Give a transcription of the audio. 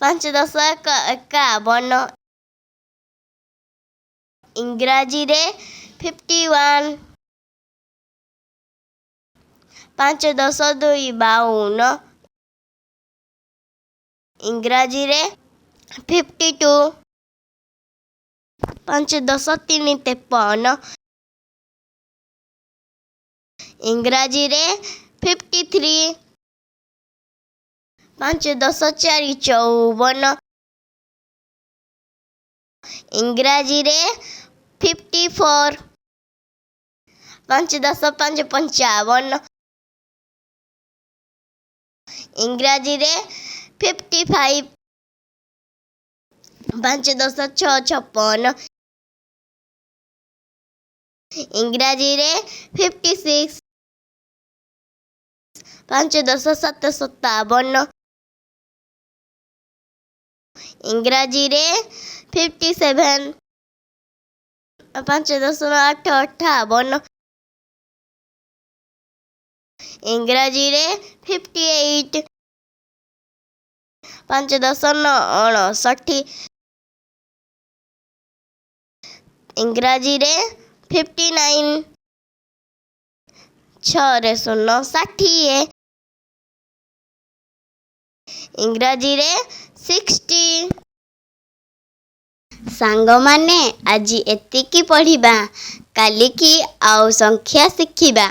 ପାଞ୍ଚ ଦଶ ଏକାବନ। ଇଂରାଜୀରେ 51। ପାଞ୍ଚ ଦଶ ଦୁଇ 52। ଇଂରାଜୀରେ 52। ପାଞ୍ଚ ଦଶ ତିନି 53। ଇଂରାଜୀରେ 53। ପାଞ୍ଚ ଦଶ ଚାରି 54। ଇଂରାଜୀରେ 54। ପାଞ୍ଚ ଦଶ ପାଞ୍ଚ 55। ଇଂରାଜୀରେ 55। ପାଞ୍ଚ ଦଶ ଛଅ 56। ଇଂରାଜୀରେ 56। ପାଞ୍ଚ ଦଶ ସାତ 57। ଇଂରାଜୀରେ 57। ପାଞ୍ଚ ଦଶ ଆଠ 58। ଇଂରାଜୀରେ 58। ପାଞ୍ଚ ଦଶ ନଅ 59। ଇଂରାଜୀରେ 59। ଛଅରେ ଶୂନ 60। ଇଂରାଜୀରେ 60। ସାଙ୍ଗମାନେ ଆଜି ଏତିକି ପଢ଼ିବା, କାଲିକି ଆଉ ସଂଖ୍ୟା ଶିଖିବା।